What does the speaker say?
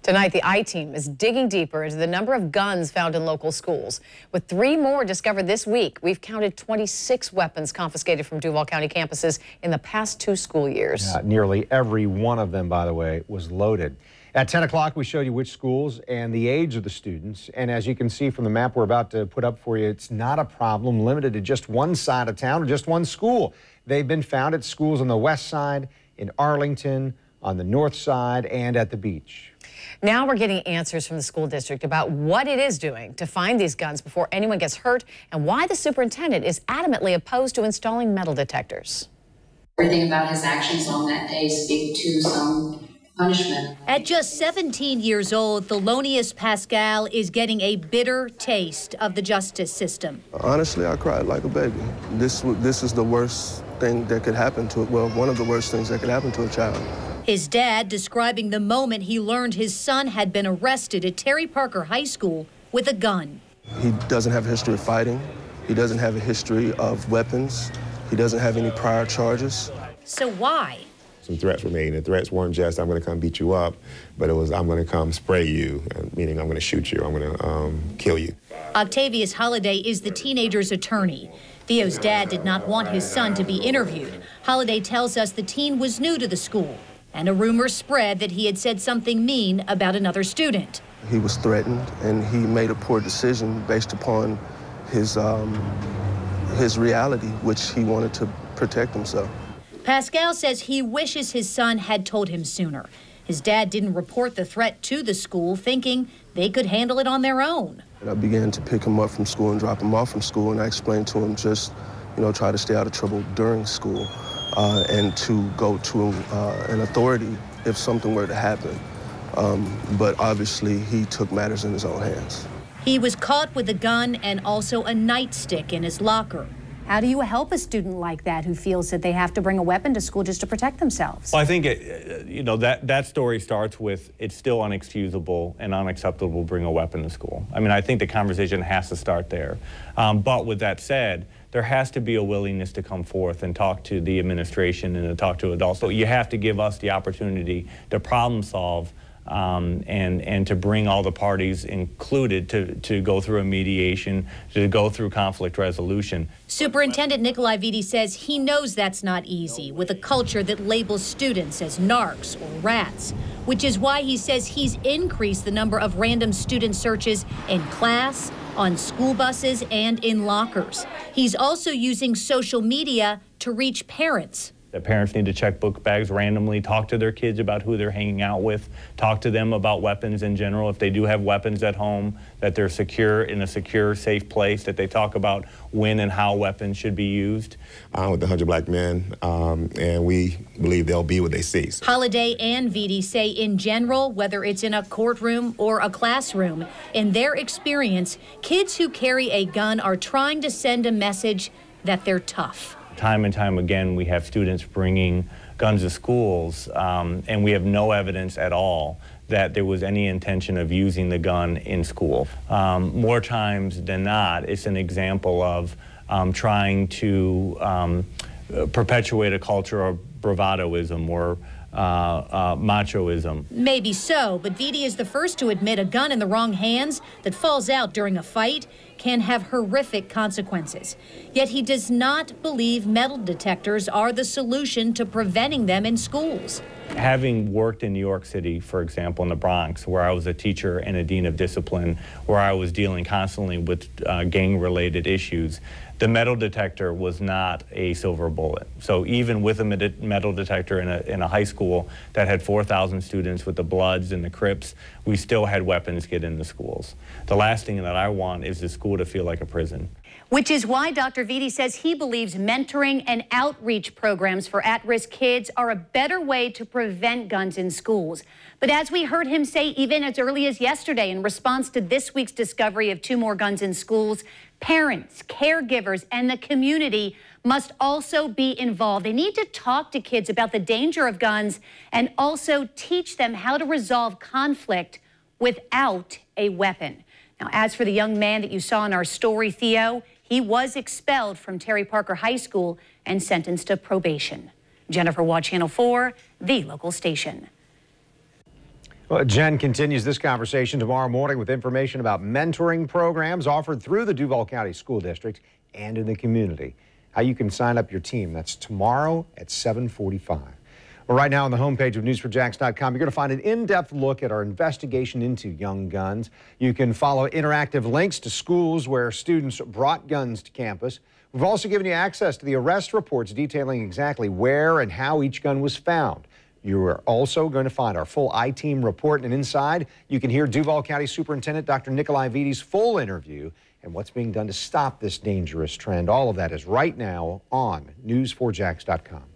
Tonight, the I-Team is digging deeper into the number of guns found in local schools. With 3 more discovered this week, we've counted 26 weapons confiscated from Duval County campuses in the past 2 school years. Yeah, nearly every one of them, by the way, was loaded. At 10 o'clock, we showed you which schools and the age of the students. And as you can see from the map we're about to put up for you, it's not a problem limited to just one side of town or just one school. They've been found at schools on the west side, in Arlington, on the north side, and at the beach. Now we're getting answers from the school district about what it is doing to find these guns before anyone gets hurt and why the superintendent is adamantly opposed to installing metal detectors. Everything about his actions on that day speak to some punishment. At just 17 years old, Thelonious Pascal is getting a bitter taste of the justice system. Honestly, I cried like a baby. This is the worst thing that could happen to, well, one of the worst things that could happen to a child. His dad describing the moment he learned his son had been arrested at Terry Parker High School with a gun. He doesn't have a history of fighting. He doesn't have a history of weapons. He doesn't have any prior charges. So why? Some threats were made, and the threats weren't just, I'm going to come beat you up, but it was, I'm going to come spray you, meaning I'm going to shoot you, I'm going to kill you. Octavius Holliday is the teenager's attorney. Theo's dad did not want his son to be interviewed. Holliday tells us the teen was new to the school, and a rumor spread that he had said something mean about another student. He was threatened, and he made a poor decision based upon his reality, which he wanted to protect himself. Pascal says he wishes his son had told him sooner. His dad didn't report the threat to the school, thinking they could handle it on their own. And I began to pick him up from school and drop him off from school, and I explained to him just, try to stay out of trouble during school and to go to an authority if something were to happen. But obviously, he took matters in his own hands. He was caught with a gun and also a nightstick in his locker. How do you help a student like that who feels that they have to bring a weapon to school just to protect themselves? Well, I think, that story starts with it's still unexcusable and unacceptable to bring a weapon to school. I mean, I think the conversation has to start there. But with that said, there has to be a willingness to come forth and talk to the administration and to talk to adults. So you have to give us the opportunity to problem solve and to bring all the parties included to go through a mediation, to go through conflict resolution. Superintendent Nikolai Vitti says he knows that's not easy with a culture that labels students as narcs or rats, which is why he says he's increased the number of random student searches in class, on school buses, and in lockers. He's also using social media to reach parents. That parents need to check book bags randomly, talk to their kids about who they're hanging out with, talk to them about weapons in general. If they do have weapons at home, that they're secure in a secure, safe place, that they talk about when and how weapons should be used. With the 100 black men, and we believe they'll be what they see. Holliday and Vitti say in general, whether it's in a courtroom or a classroom, in their experience, kids who carry a gun are trying to send a message that they're tough. Time and time again, we have students bringing guns to schools, and we have no evidence at all that there was any intention of using the gun in school. More times than not, it's an example of trying to perpetuate a culture of bravadoism or machoism. Maybe so, but Vitti is the first to admit a gun in the wrong hands that falls out during a fight can have horrific consequences. Yet he does not believe metal detectors are the solution to preventing them in schools. Having worked in New York City, for example, in the Bronx, where I was a teacher and a dean of discipline, where I was dealing constantly with gang-related issues, the metal detector was not a silver bullet. So even with a metal detector in a high school that had 4,000 students with the Bloods and the Crips, we still had weapons get into schools. The last thing that I want is the school to feel like a prison. Which is why Dr. Vitti says he believes mentoring and outreach programs for at-risk kids are a better way to prevent guns in schools. But as we heard him say even as early as yesterday in response to this week's discovery of 2 more guns in schools, parents, caregivers, and the community must also be involved. They need to talk to kids about the danger of guns and also teach them how to resolve conflict without a weapon. Now, as for the young man that you saw in our story, Theo, he was expelled from Terry Parker High School and sentenced to probation. Jennifer Waugh, Channel 4, the local station. Well, Jen continues this conversation tomorrow morning with information about mentoring programs offered through the Duval County School District and in the community. How you can sign up your team. That's tomorrow at 7:45. Well, right now on the homepage of news4jax.com, you're going to find an in-depth look at our investigation into young guns. You can follow interactive links to schools where students brought guns to campus. We've also given you access to the arrest reports detailing exactly where and how each gun was found. You are also going to find our full I-Team report, and inside you can hear Duval County Superintendent Dr. Nikolai Vidi's full interview and what's being done to stop this dangerous trend. All of that is right now on news4jax.com.